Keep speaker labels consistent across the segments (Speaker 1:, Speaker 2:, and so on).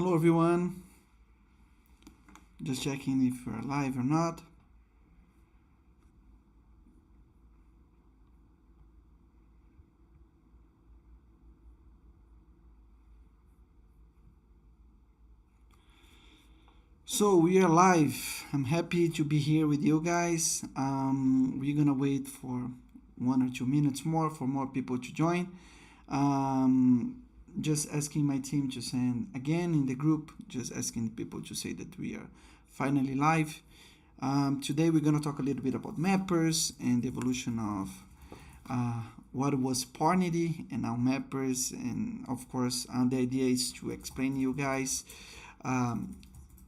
Speaker 1: Hello everyone, just checking if we're live or not. So we are live. I'm happy to be here with you guys. We're gonna wait for 1 or 2 minutes more for more people to join. Just asking my team to send again in the group, just asking people to say that we are finally live. Today we're gonna talk a little bit about mappers and the evolution of what was Parnity and now mappers, and of course the idea is to explain to you guys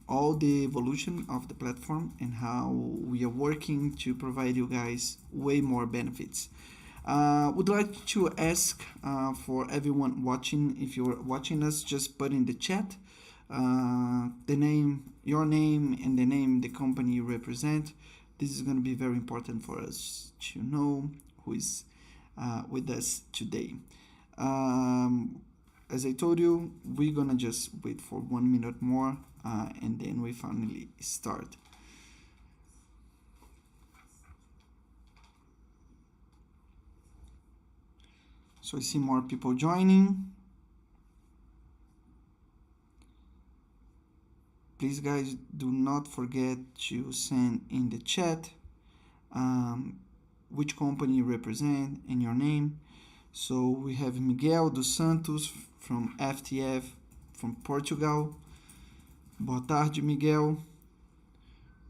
Speaker 1: all the evolution of the platform and how we are working to provide you guys way more benefits. Would like to ask for everyone watching, if you're watching us, just put in the chat the name, your name, and the name the company you represent. This is going to be very important for us to know who is with us today. As I told you, we're gonna just wait for 1 minute more and then we finally start. So I see more people joining. Please guys, do not forget to send in the chat which company you represent and your name. So we have Miguel dos Santos from FTF from Portugal. Boa tarde, Miguel.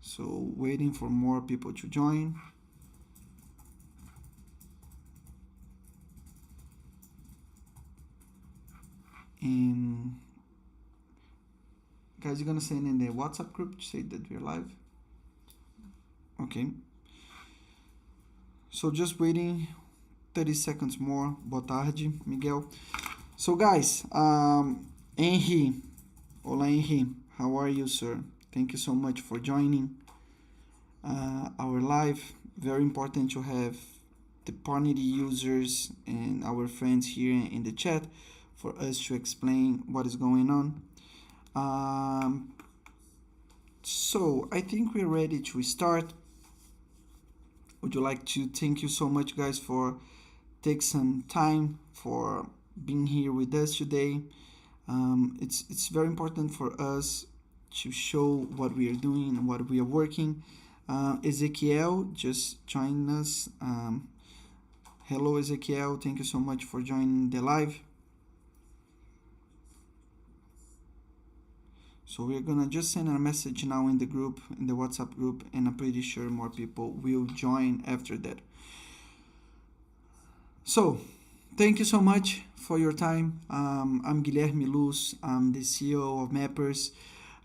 Speaker 1: So waiting for more people to join. And guys, you're gonna send in the WhatsApp group to say that we're live. Okay. So just waiting 30 seconds more. Boa tarde, Miguel. So guys, Henry. Olá, Henry. How are you, sir? Thank you so much for joining our live. Very important to have the Parnity users and our friends here in the chat for us to explain what is going on. So I think we're ready to start. Would you like to thank you so much, guys, for take some time for being here with us today. It's very important for us to show what we are doing and what we are working. Ezekiel just joined us. Hello, Ezekiel. Thank you so much for joining the live. So we're gonna just send a message now in the group, in the WhatsApp group, and I'm pretty sure more people will join after that. So, thank you so much for your time. I'm Guilherme Luz. I'm the CEO of Mappers,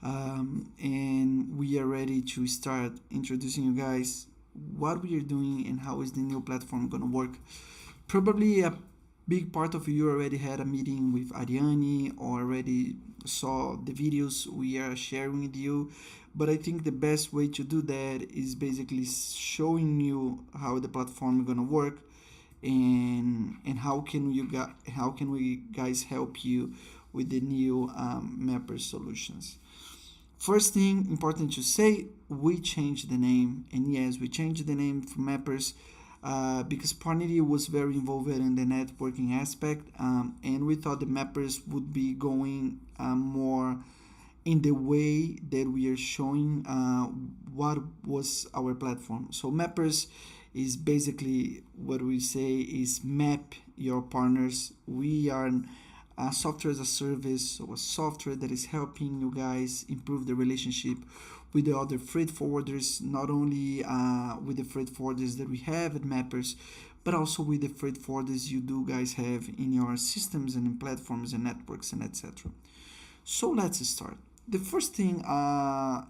Speaker 1: and we are ready to start introducing you guys what we are doing and how is the new platform gonna work. Probably a big part of you already had a meeting with Ariane or already saw the videos we are sharing with you, but I think the best way to do that is basically showing you how the platform is gonna work and how can we guys help you with the new mapper solutions. First thing important to say, we changed the name, and yes, we changed the name from Mappers because Parnity was very involved in the networking aspect, and we thought the Mappers would be going more in the way that we are showing what was our platform. So Mappers is basically what we say is map your partners. We are a software as a service, so a software that is helping you guys improve the relationship with the other freight forwarders, not only with the freight forwarders that we have at Mappers, but also with the freight forwarders you do guys have in your systems and in platforms and networks and etc. So let's start. The first thing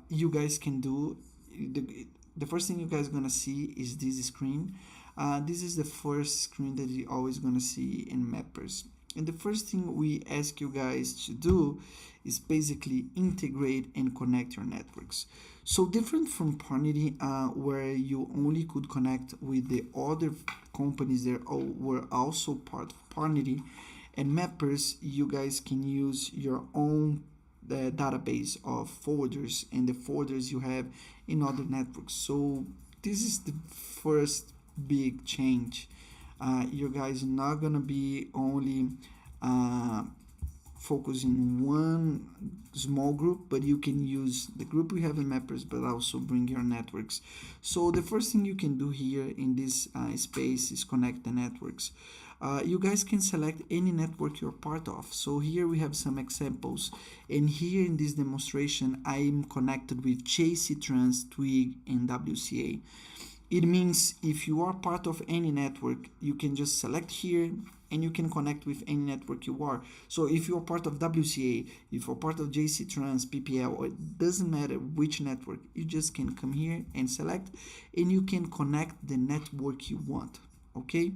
Speaker 1: you guys can do, the first thing you guys gonna see is this screen. This is the first screen that you're always gonna see in Mappers. And the first thing we ask you guys to do is basically integrate and connect your networks. So different from Parnity, where you only could connect with the other companies that were also part of Parnity, and Mappers, you guys can use your own database of folders and the folders you have in other networks. So this is the first big change. You guys are not gonna be only focus in one small group, but you can use the group we have in Mappers, but also bring your networks. So the first thing you can do here in this space is connect the networks. You guys can select any network you're part of. So here we have some examples, and here in this demonstration I'm connected with JC Trans, Twig, and WCA. It means if you are part of any network, you can just select here and you can connect with any network you are. So if you're part of WCA, if you're part of JC Trans, PPL, or it doesn't matter which network, you just can come here and select, and you can connect the network you want, okay?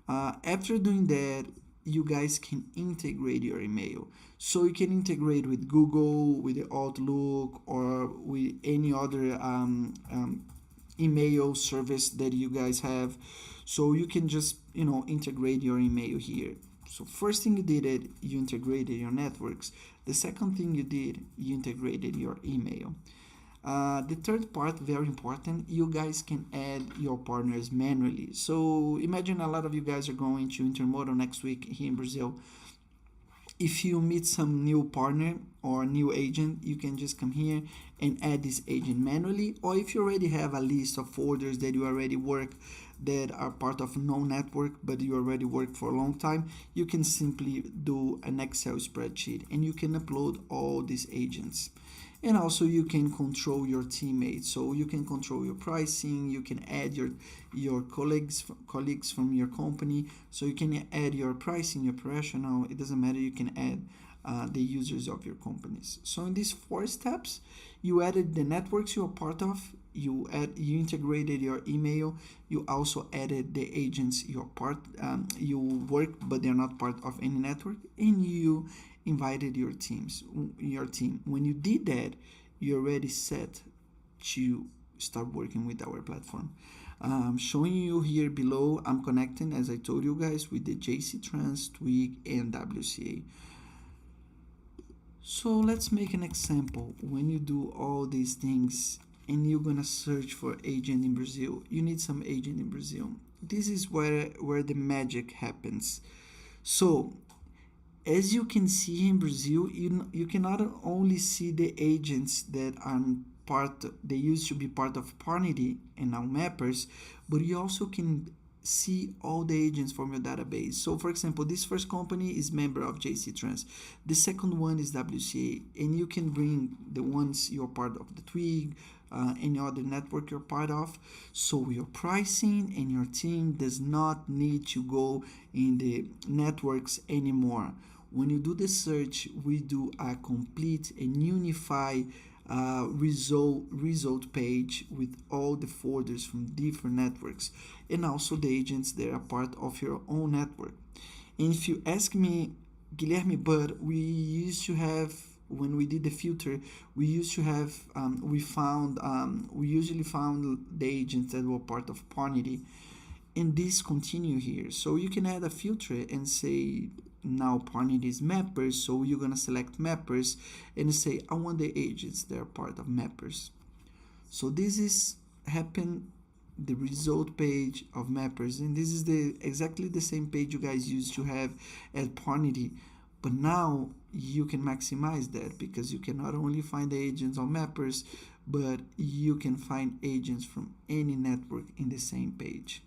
Speaker 1: After doing that, you guys can integrate your email. So you can integrate with Google, with the Outlook, or with any other email service that you guys have. So you can just integrate your email here. So first thing you did it, you integrated your networks. The second thing you did, you integrated your email. The third part, very important, you guys can add your partners manually. So imagine a lot of you guys are going to Intermodal next week here in Brazil. If you meet some new partner or new agent, you can just come here and add this agent manually. Or if you already have a list of folders that you already work that are part of no network, but you already work for a long time, you can simply do an Excel spreadsheet and you can upload all these agents. And also you can control your teammates, so you can control your pricing, you can add your colleagues from your company, so you can add your pricing, your operational, it doesn't matter, you can add the users of your companies. So in these 4 steps, you added the networks you're part of, you integrated your email, you also added the agents you're you work but they're not part of any network, and you invited your team. When you did that, you're already set to start working with our platform. Showing you here below, I'm connecting, as I told you guys, with the JC Trans, Twig, and WCA. So let's make an example. When you do all these things and you're gonna search for agent in Brazil, you need some agent in Brazil. This is where the magic happens. So as you can see in Brazil, you can not only see the agents that are they used to be part of Parnity and now Mappers, but you also can see all the agents from your database. So for example, this first company is member of JC Trans, the second one is WCA, and you can bring the ones you're part of the Twig, any other network you're part of. So your pricing and your team does not need to go in the networks anymore. When you do the search, we do a complete and unified result page with all the folders from different networks and also the agents that are part of your own network. And if you ask me, Guilherme, but we used to have, when we did the filter, we used to have, we usually found the agents that were part of Parnity, and this continue here. So you can add a filter and say, now Parnity is Mappers, so you're gonna select Mappers and say, I want the agents that are part of Mappers. So this is the result page of Mappers, and this is exactly the same page you guys used to have at Parnity, but now you can maximize that because you can not only find the agents on Mappers, but you can find agents from any network in the same page.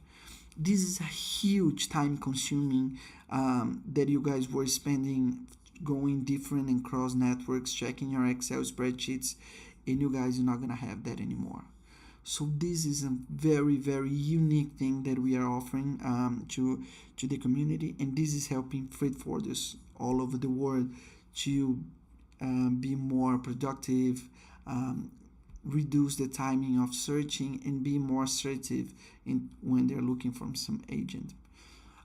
Speaker 1: This is a huge time consuming that you guys were spending going different and cross networks, checking your Excel spreadsheets, and you guys are not gonna have that anymore. So this is a very, very unique thing that we are offering to the community, and this is helping freight forwarders all over the world to be more productive, reduce the timing of searching, and be more assertive when they're looking for some agent.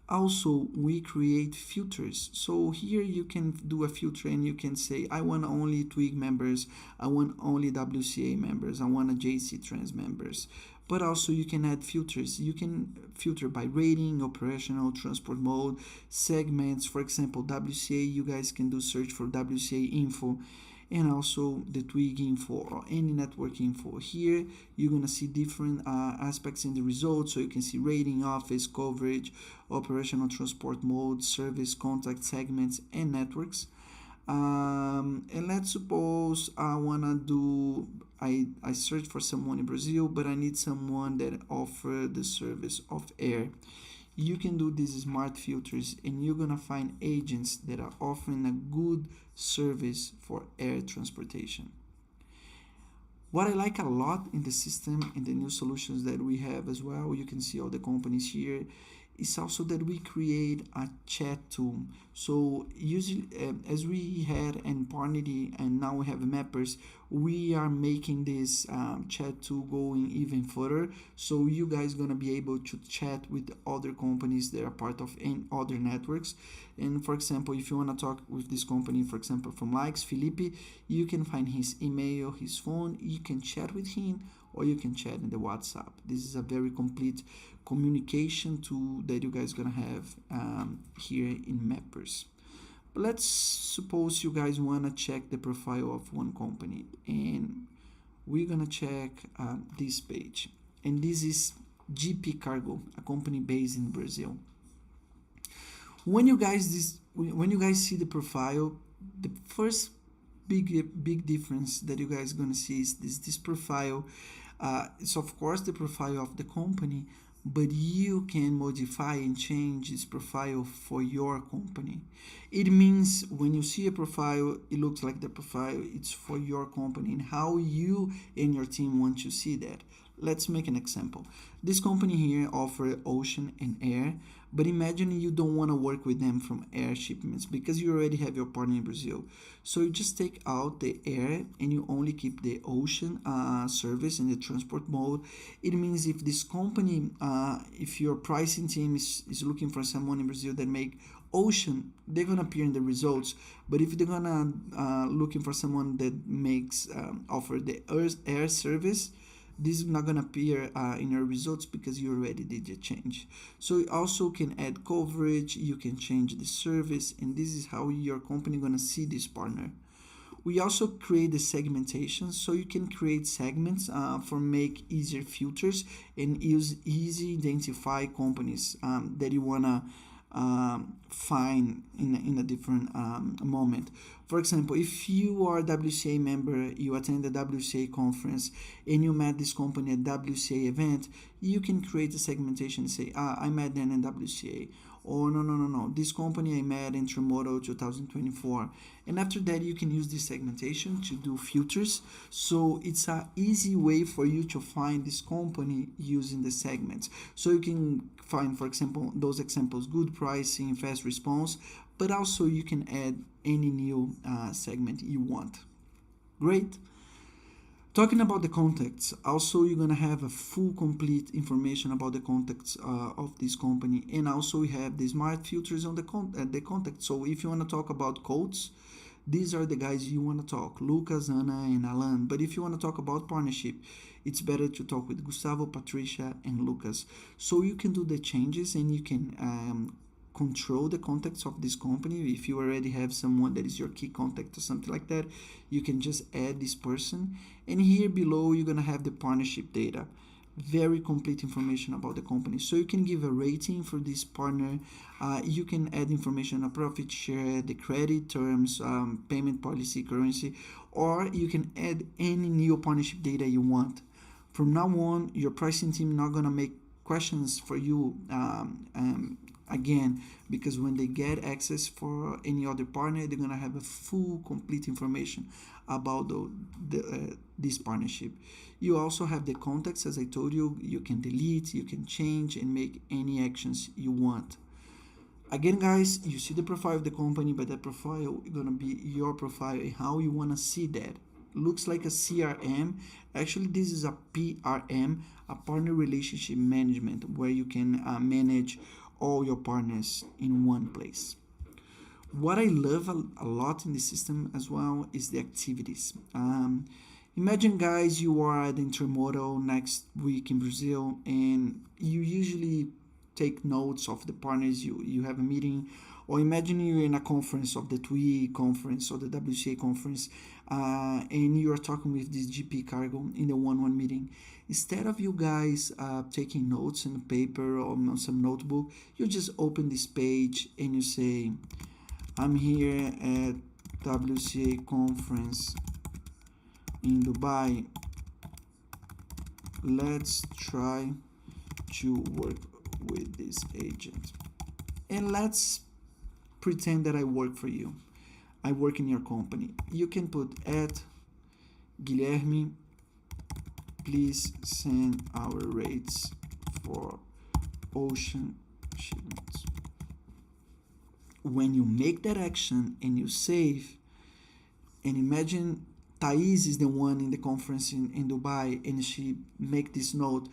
Speaker 1: Also, we create filters. So here you can do a filter and you can say, I want only Twig members, I want only WCA members, I want a JC Trans members. But also you can add filters. You can filter by rating, operational, transport mode, segments. For example, WCA, you guys can do search for WCA info. and also the twig info or any network info. Here you're gonna see different aspects in the results, so you can see rating, office, coverage, operational transport mode, service, contact, segments, and networks. And let's suppose I search for someone in Brazil, but I need someone that offer the service of air. You can do these smart filters and you're gonna find agents that are offering a good service for air transportation. What I like a lot in the system, in the new solutions that we have as well, you can see all the companies here, is also that we create a chat tool. So usually, as we had in Parnity and now we have mappers, we are making this chat tool going even further. So you guys gonna be able to chat with other companies that are part of other networks. And for example, if you wanna talk with this company, for example, from Likes, Felipe, you can find his email, his phone, you can chat with him, or you can chat in the WhatsApp. This is a very complete communication tool that you guys gonna have here in Mappers. But let's suppose you guys wanna check the profile of one company, and we're gonna check this page. And this is GP Cargo, a company based in Brazil. When you guys see the profile, the first big difference that you guys gonna see is this profile. It's of course the profile of the company, but you can modify and change this profile for your company. It means when you see a profile, it looks like the profile it's for your company and how you and your team want to see that. Let's make an example. This company here offers ocean and air, but imagine you don't want to work with them from air shipments because you already have your partner in Brazil. So you just take out the air and you only keep the ocean service in the transport mode. It means if this company, if your pricing team is looking for someone in Brazil that make ocean, they're gonna appear in the results. But if they're gonna looking for someone that makes offer the air service, this is not going to appear in your results because you already did the change. So you also can add coverage, you can change the service, and this is how your company going to see this partner. We also create the segmentation, so you can create segments for make easier filters and use easy identify companies that you want to find in a different moment. For example, if you are a WCA member, you attend the WCA conference, and you met this company at WCA event, you can create a segmentation and say, I met them in WCA. Or no, this company I met in Tremoro 2024. And after that, you can use this segmentation to do filters. So it's an easy way for you to find this company using the segments. So you can find, for example, those examples, good pricing, fast response, but also you can add any new segment you want. Great. Talking about the contacts, also you're gonna have a full complete information about the contacts of this company, and also we have the smart filters on the contact. So if you want to talk about codes, these are the guys you want to talk, Lucas, Ana, and Alan. But if you want to talk about partnership, it's better to talk with Gustavo, Patricia, and Lucas. So you can do the changes and you can control the contacts of this company. If you already have someone that is your key contact or something like that, you can just add this person. And here below, you're going to have the partnership data. Very complete information about the company. So you can give a rating for this partner. You can add information on profit share, the credit terms, payment policy, currency, or you can add any new partnership data you want. From now on, your pricing team not going to make questions for you again, because when they get access for any other partner, they're gonna have a full complete information about this partnership. You also have the contacts, as I told you. You can delete, you can change, and make any actions you want. Again, guys, you see the profile of the company, but that profile is gonna be your profile and how you wanna see that. Looks like a CRM. Actually, this is a PRM, a partner relationship management, where you can manage all your partners in one place. What I love a lot in the system as well is the activities. Imagine, guys, you are at the Intermodal next week in Brazil, and you usually take notes of the partners. You have a meeting, Or imagine you're in a conference of the TWE conference or the WCA conference, and you are talking with this GP cargo in the one-on-one meeting. Instead of you guys taking notes in paper or on some notebook, you just open this page and you say, I'm here at WCA conference in Dubai. Let's try to work with this agent. And let's pretend that I work for you. I work in your company. You can put at Guilherme, please send our rates for ocean shipments. When you make that action and you save, and imagine Thais is the one in the conference in Dubai, and she make this note,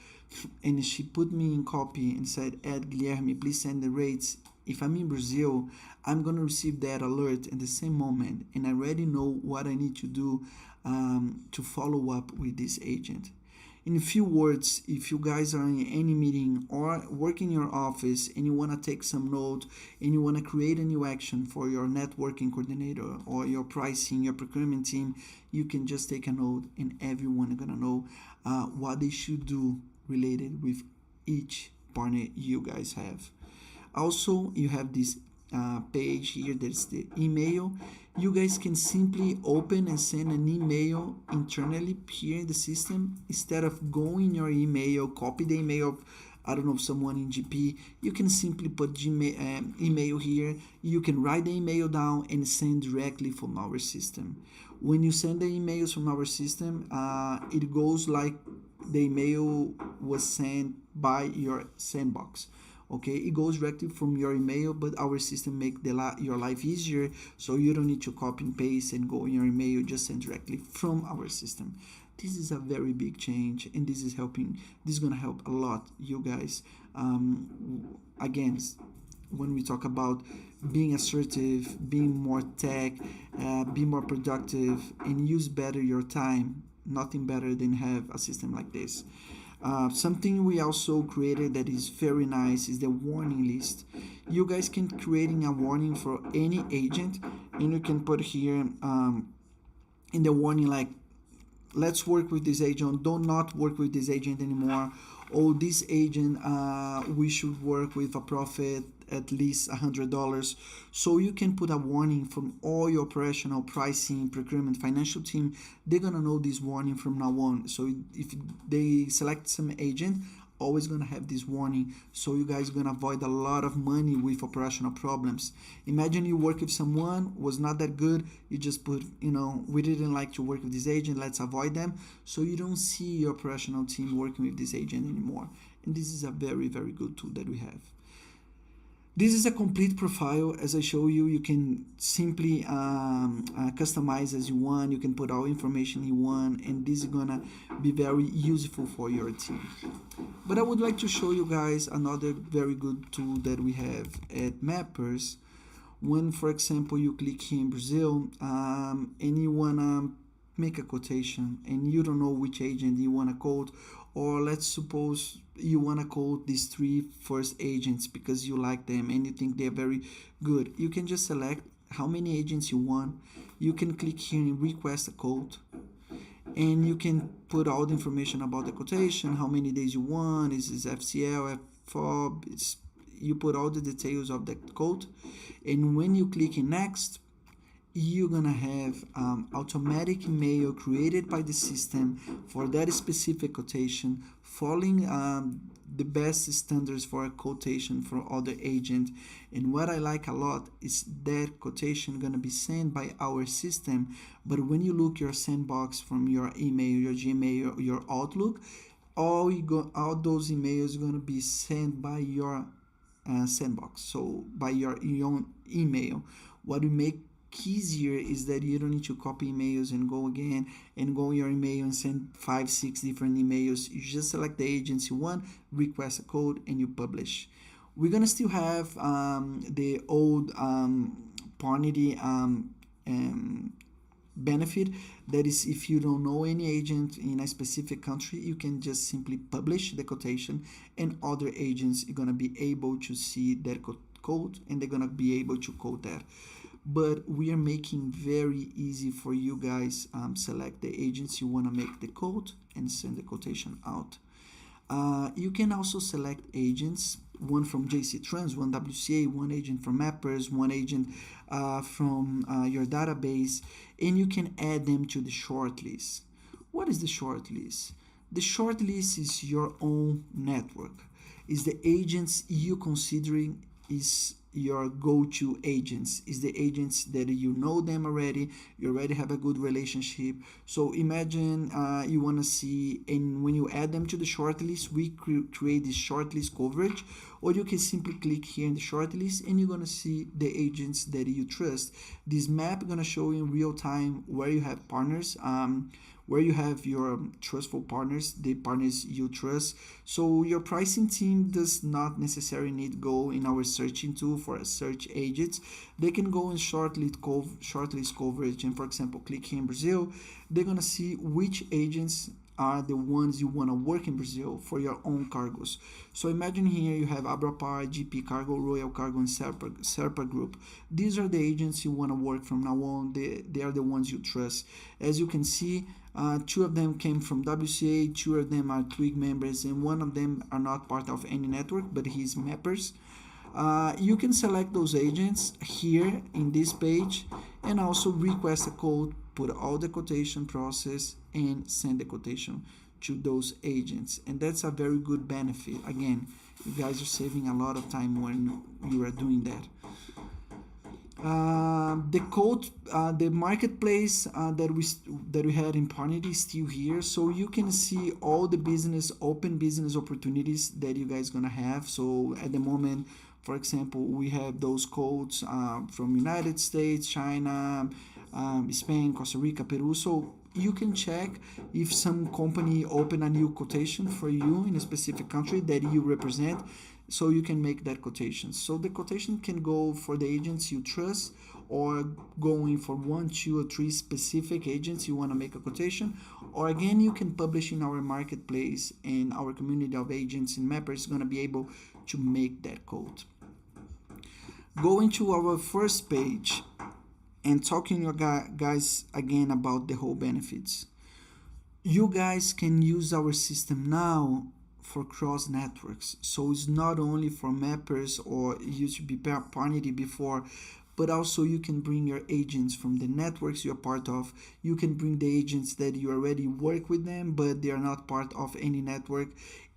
Speaker 1: and she put me in copy and said, add Guilherme, please send the rates. If I'm in Brazil, I'm going to receive that alert in the same moment, and I already know what I need to do to follow up with this agent. In a few words, if you guys are in any meeting or work in your office and you want to take some note and you want to create a new action for your networking coordinator or your pricing, your procurement team, you can just take a note and everyone is going to know what they should do related with each partner you guys have. Also, you have this page here, that's the email. You guys can simply open and send an email internally here in the system. Instead of going in your email, copy the email of, I don't know, someone in GP, you can simply put Gmail, email here. You can write the email down and send directly from our system. When you send the emails from our system, it goes like the email was sent by your sandbox. Okay, it goes directly from your email, but our system make your life easier, so you don't need to copy and paste and go in your email, just send directly from our system. This is a very big change, and this is gonna help a lot you guys. Again, when we talk about being assertive, being more tech, be more productive, and use better your time, nothing better than have a system like this. Something we also created that is very nice is the warning list. You guys can creating a warning for any agent, and you can put here in the warning like, let's work with this agent, do not work with this agent anymore, or this agent we should work with a profit at least $100. So you can put a warning from all your operational, pricing, procurement, financial team. They're gonna know this warning from now on. So if they select some agent, always gonna have this warning, so you guys gonna avoid a lot of money with operational problems. Imagine you work with someone was not that good, you just put, we didn't like to work with this agent, let's avoid them, so you don't see your operational team working with this agent anymore. And this is a very, very good tool that we have. This is a complete profile. As I show you, you can simply customize as you want. You can put all information you want, and this is gonna be very useful for your team. But I would like to show you guys another very good tool that we have at Mappers. When, for example, you click here in Brazil and you wanna make a quotation and you don't know which agent you wanna quote, or let's suppose you want to quote these 3 first agents because you like them and you think they're very good. You can just select how many agents you want. You can click here and request a quote, and you can put all the information about the quotation, how many days you want, is this FCL, FOB, you put all the details of the quote, and when you click in next, you're gonna have automatic email created by the system for that specific quotation, following the best standards for a quotation for other agent. And what I like a lot is that quotation gonna be sent by our system, but when you look your sandbox from your email, your Gmail, your Outlook, all those emails gonna be sent by your sandbox, so by your own email. What we make easier is that you don't need to copy emails and go again and go in your email and send 5-6 different emails. You just select the agency one, request a code, and you publish. We're gonna still have the old Parnity benefit, that is, if you don't know any agent in a specific country, you can just simply publish the quotation and other agents are gonna be able to see that code, and they're gonna be able to code that. But we are making very easy for you guys. Select the agents you want to make the code and send the quotation out. You can also select agents, one from JC Trans, one WCA, one agent from Mappers, one agent from your database, and you can add them to the shortlist. What is the shortlist? The shortlist is your own network. Is the agents you considering is your go-to agents, is the agents that you know them already, you already have a good relationship. So imagine you want to see, and when you add them to the shortlist, we create this shortlist coverage, or you can simply click here in the shortlist and you're going to see the agents that you trust. This map is going to show you in real time where you have partners, where you have your trustful partners, the partners you trust. So your pricing team does not necessarily need to go in our searching tool for a search agents. They can go in shortlist coverage, and for example, click here in Brazil. They're gonna see which agents are the ones you want to work in Brazil for your own cargos. So imagine here you have Abrapar, GP Cargo, Royal Cargo, and Serpa Group. These are the agents you want to work from now on. They are the ones you trust. As you can see, 2 of them came from WCA, 2 of them are Twig members, and 1 of them are not part of any network, but he's Mappers. You can select those agents here in this page and also request a code, put all the quotation process, and send the quotation to those agents. And that's a very good benefit. Again, you guys are saving a lot of time when you are doing that. The code, the marketplace that we had in Parnity is still here, so you can see all the open business opportunities that you guys gonna have. So at the moment, for example, we have those codes from United States, China, Spain, Costa Rica, Peru. So you can check if some company open a new quotation for you in a specific country that you represent, so you can make that quotation. So the quotation can go for the agents you trust, or going for 1, 2, or 3 specific agents you want to make a quotation. Or again, you can publish in our marketplace, and our community of agents and mappers is going to be able to make that code. Going to our first page and talking to you guys again about the whole benefits. You guys can use our system now for cross networks. So it's not only for mappers, or it used to be Parnity before, but also you can bring your agents from the networks you're part of. You can bring the agents that you already work with them, but they are not part of any network,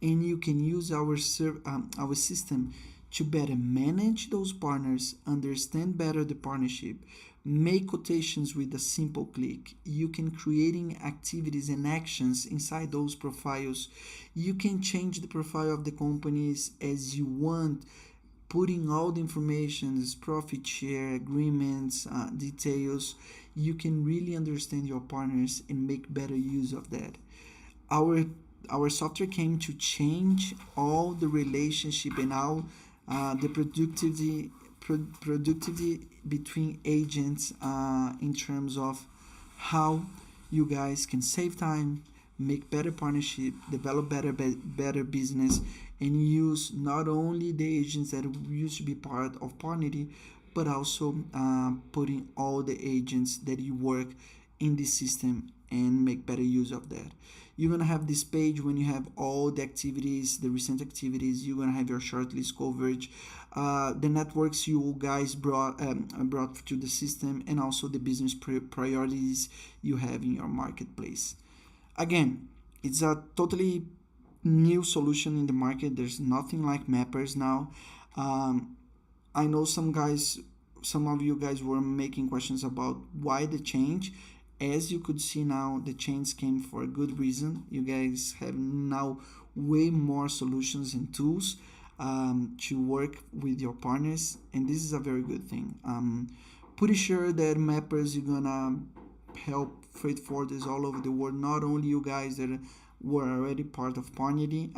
Speaker 1: and you can use our system to better manage those partners, understand better the partnership, make quotations with a simple click. You can creating activities and actions inside those profiles. You can change the profile of the companies as you want, putting all the information, profit share, agreements, details. You can really understand your partners and make better use of that. Our software came to change all the relationship and all the productivity between agents in terms of how you guys can save time, make better partnership, develop better business, and use not only the agents that used to be part of Parnity, but also putting all the agents that you work in the system and make better use of that. You're gonna have this page when you have all the activities, the recent activities. You're gonna have your shortlist coverage, the networks you guys brought to the system, and also the business priorities you have in your marketplace. Again, it's a totally new solution in the market. There's nothing like Mappers now. I know some of you guys were making questions about why the change. As you could see now, the change came for a good reason. You guys have now way more solutions and tools to work with your partners, and this is a very good thing. Pretty sure that Mappers, you're gonna help freight forwarders all over the world, not only you guys that were already part of Parnity,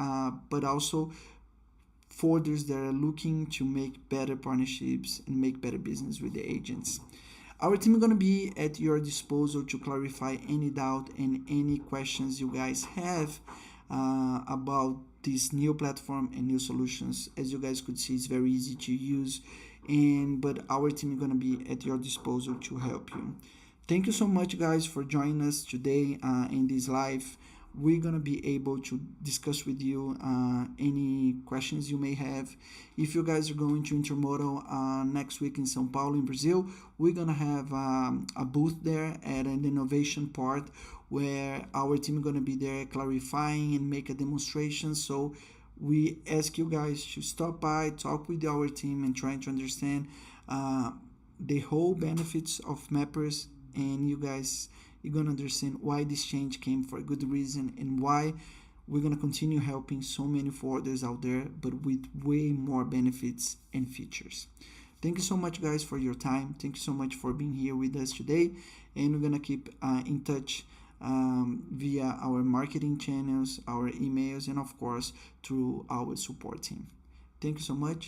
Speaker 1: but also forwarders that are looking to make better partnerships and make better business with the agents. Our team is going to be at your disposal to clarify any doubt and any questions you guys have. about this new platform and new solutions. As you guys could see, it's very easy to use, but our team is going to be at your disposal to help you. Thank you so much, guys, for joining us today in this live. We're going to be able to discuss with you any questions you may have. If you guys are going to Intermodal next week in São Paulo, in Brazil, we're going to have a booth there at an innovation part where our team is going to be there clarifying and make a demonstration. So we ask you guys to stop by, talk with our team, and try to understand the whole benefits of mappers, and you guys, you're gonna understand why this change came for a good reason and why we're gonna continue helping so many forwarders out there, but with way more benefits and features. Thank you so much, guys, for your time. Thank you so much for being here with us today, and we're gonna keep in touch via our marketing channels, our emails, and of course through our support team. Thank you so much.